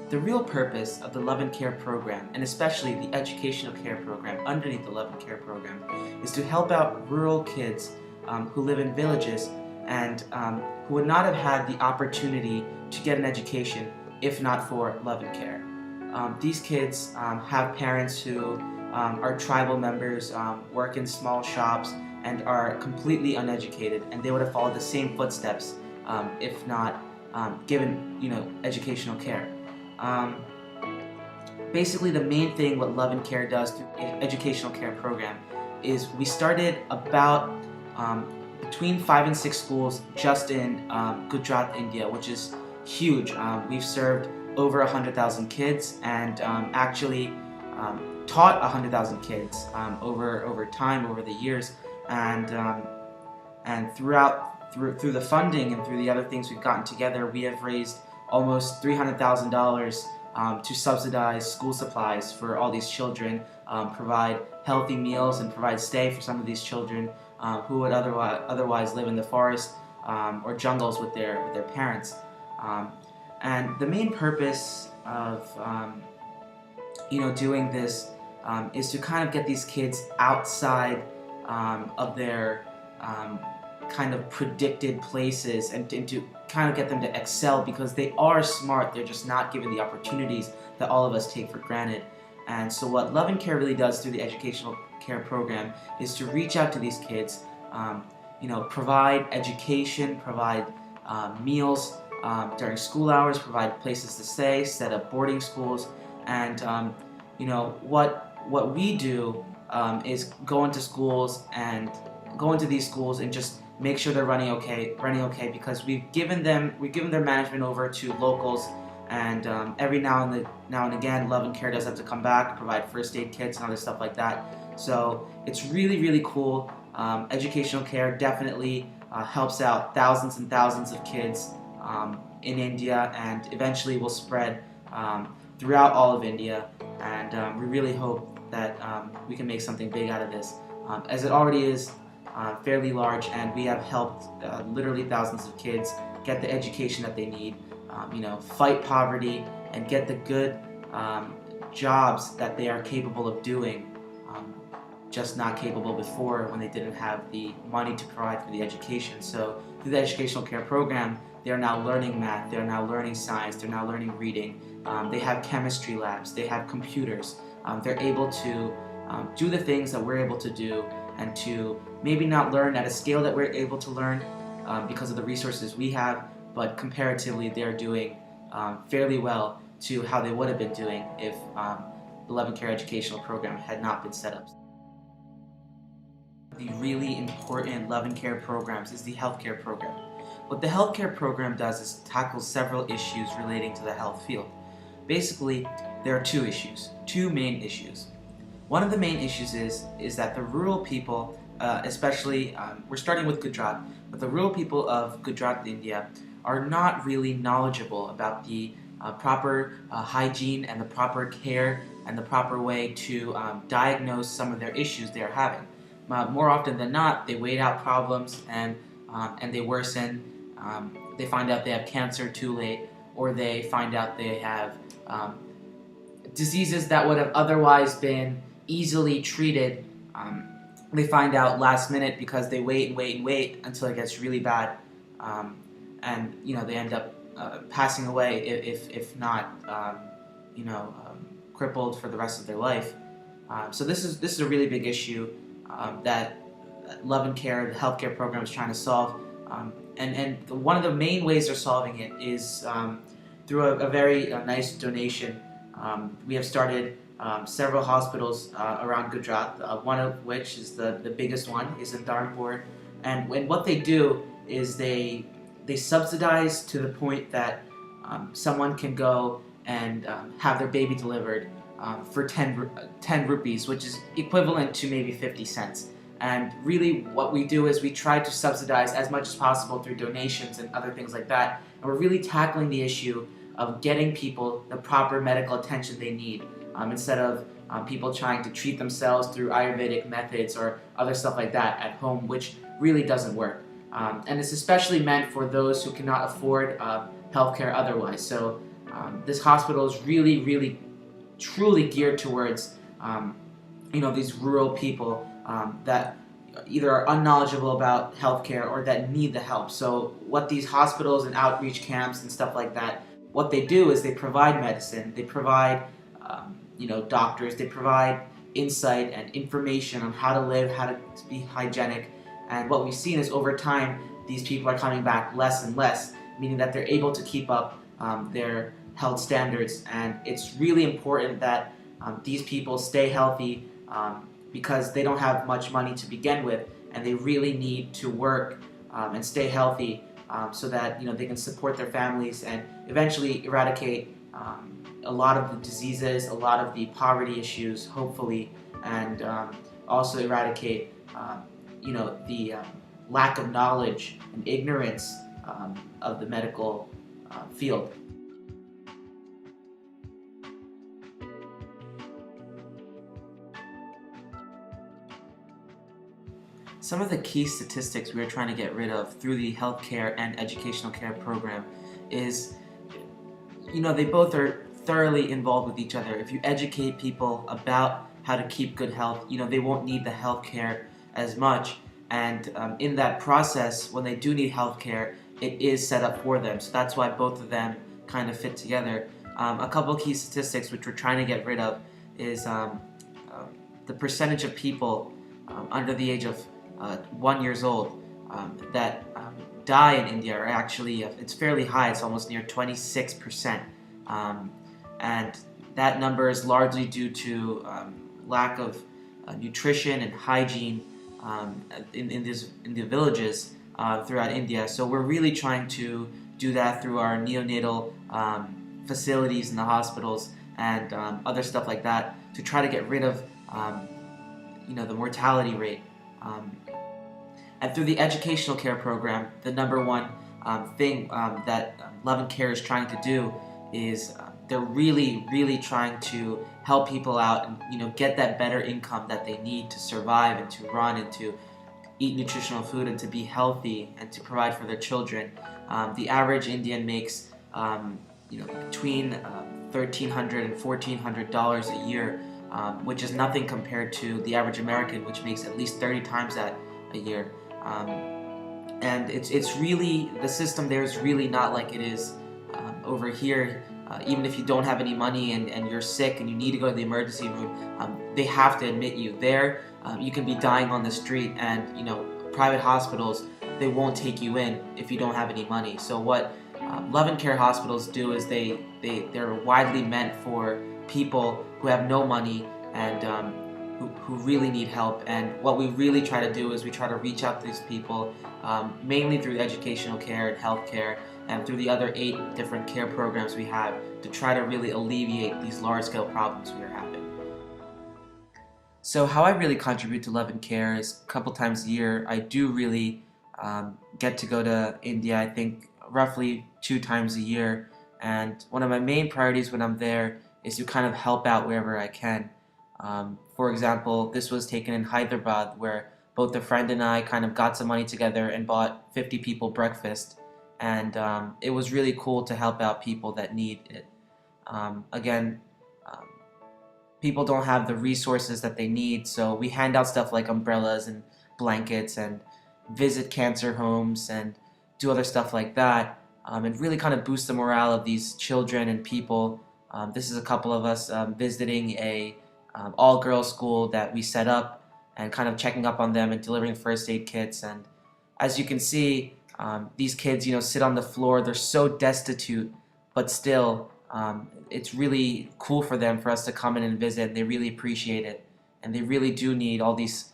The real purpose of the Love and Care program, and especially the educational care program underneath the Love and Care program, is to help out rural kids who live in villages and who would not have had the opportunity to get an education if not for Love and Care. These kids have parents who are tribal members, work in small shops, and are completely uneducated, and they would have followed the same footsteps if not given, educational care. Basically, the main thing what Love and Care does through the educational care program is we started about between 5 and 6 schools just in Gujarat, India, which is huge. We've served over 100,000 kids and actually taught 100,000 kids over time, over the years, and through the funding and through the other things we've gotten together, we have raised almost $300,000 to subsidize school supplies for all these children, provide healthy meals, and provide stay for some of these children who would otherwise live in the forest or jungles with their parents. And the main purpose of doing this is to kind of get these kids outside of their kind of predicted places and to kind of get them to excel, because they are smart, they're just not given the opportunities that all of us take for granted. And so what Love and Care really does through the educational care program is to reach out to these kids, provide education, provide meals during school hours, provide places to stay, set up boarding schools, and what we do is go into these schools and just make sure they're running okay, because we've given their management over to locals, and every now and again Love and Care does have to come back, provide first aid kits and other stuff like that. So it's really cool. Educational care definitely helps out thousands and thousands of kids in India, and eventually will spread throughout all of India, and we really hope that we can make something big out of this, as it already is fairly large, and we have helped literally thousands of kids get the education that they need, fight poverty, and get the good jobs that they are capable of doing, just not capable before when they didn't have the money to provide for the education. So through the educational care program, they are now learning math, they are now learning science, they're now learning reading, they have chemistry labs, they have computers, they're able to do the things that we're able to do, and to maybe not learn at a scale that we're able to learn because of the resources we have, but comparatively they're doing fairly well to how they would have been doing if the Love and Care educational program had not been set up. The really important Love and Care programs is the healthcare program. What the healthcare program does is tackle several issues relating to the health field. Basically, there are two main issues. One of the main issues is that the rural people, especially, we're starting with Gujarat, but the rural people of Gujarat, India, are not really knowledgeable about the proper hygiene and the proper care and the proper way to diagnose some of their issues they are having. More often than not, they wait out problems and they worsen. They find out they have cancer too late, or they find out they have diseases that would have otherwise been easily treated. They find out last minute because they wait until it gets really bad, and they end up passing away if not crippled for the rest of their life. So this is a really big issue that Love and Care, the healthcare program, is trying to solve. And one of the main ways they're solving it is through a very nice donation. We have started several hospitals around Gujarat, one of which is the biggest one, is in Dharmpur. And what they do is they subsidize to the point that someone can go and have their baby delivered for 10 rupees, which is equivalent to maybe 50 cents. And really what we do is we try to subsidize as much as possible through donations and other things like that. And we're really tackling the issue of getting people the proper medical attention they need, instead of people trying to treat themselves through Ayurvedic methods or other stuff like that at home, which really doesn't work. And it's especially meant for those who cannot afford healthcare otherwise. So this hospital is really, truly geared towards these rural people that either are unknowledgeable about healthcare or that need the help. So what these hospitals and outreach camps and stuff like that, what they do is they provide medicine, they provide doctors, they provide insight and information on how to live, how to be hygienic. And what we've seen is over time, these people are coming back less and less, meaning that they're able to keep up their health standards. And it's really important that these people stay healthy because they don't have much money to begin with, and they really need to work and stay healthy so that they can support their families and eventually eradicate a lot of the diseases, a lot of the poverty issues, hopefully, and also eradicate the lack of knowledge and ignorance of the medical field. Some of the key statistics we are trying to get rid of through the healthcare and educational care program is, they both are thoroughly involved with each other. If you educate people about how to keep good health, they won't need the healthcare as much. And in that process, when they do need healthcare, it is set up for them. So that's why both of them kind of fit together. A couple key statistics which we're trying to get rid of is the percentage of people under the age of 1 year old that die in India are actually, it's fairly high, it's almost near 26%. And that number is largely due to lack of nutrition and hygiene in the villages throughout India. So we're really trying to do that through our neonatal facilities in the hospitals and other stuff like that to try to get rid of the mortality rate. And through the educational care program, the number one thing that Love and Care is trying to do is they're really trying to help people out and get that better income that they need to survive and to run and to eat nutritional food and to be healthy and to provide for their children. The average Indian makes between $1,300 and $1,400 a year, which is nothing compared to the average American, which makes at least 30 times that a year. And it's really, the system there is really not like it is over here. Even if you don't have any money and you're sick and you need to go to the emergency room, they have to admit you. There, you can be dying on the street, and private hospitals, they won't take you in if you don't have any money. So what Love and Care hospitals do is they're widely meant for people who have no money and who really need help. And what we really try to do is we try to reach out to these people, mainly through educational care and health care, and through the other 8 different care programs we have to try to really alleviate these large-scale problems we are having. So how I really contribute to Love and Care is a couple times a year. I do really get to go to India, I think roughly 2 times a year. And one of my main priorities when I'm there is to kind of help out wherever I can. For example, this was taken in Hyderabad, where both a friend and I kind of got some money together and bought 50 people breakfast. And it was really cool to help out people that need it. Again, people don't have the resources that they need, so we hand out stuff like umbrellas and blankets and visit cancer homes and do other stuff like that, and really kind of boost the morale of these children and people. This is a couple of us visiting a all-girls school that we set up and kind of checking up on them and delivering first aid kits. And as you can see, these kids, sit on the floor. They're so destitute, but still, it's really cool for them, for us to come in and visit. They really appreciate it, and they really do need all these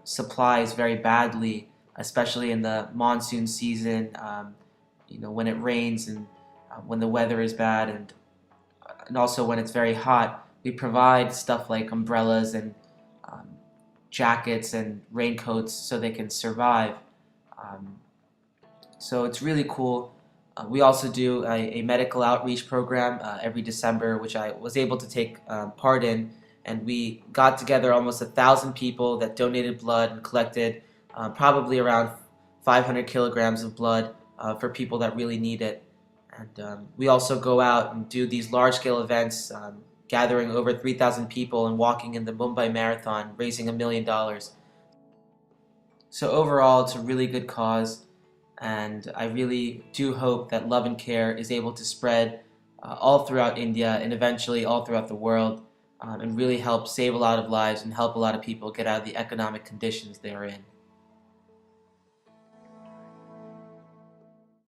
supplies very badly, especially in the monsoon season, when it rains and when the weather is bad, and also when it's very hot. we provide stuff like umbrellas and um, jackets and raincoats so they can survive. Um, so it's really cool. We also do a medical outreach program every December, which I was able to take part in, and we got together almost 1,000 people that donated blood and collected probably around 500 kilograms of blood for people that really need it. And we also go out and do these large-scale events, gathering over 3,000 people and walking in the Mumbai Marathon, raising $1 million. So overall, it's a really good cause, and I really do hope that love and care is able to spread all throughout India and eventually all throughout the world, and really help save a lot of lives and help a lot of people get out of the economic conditions they're in.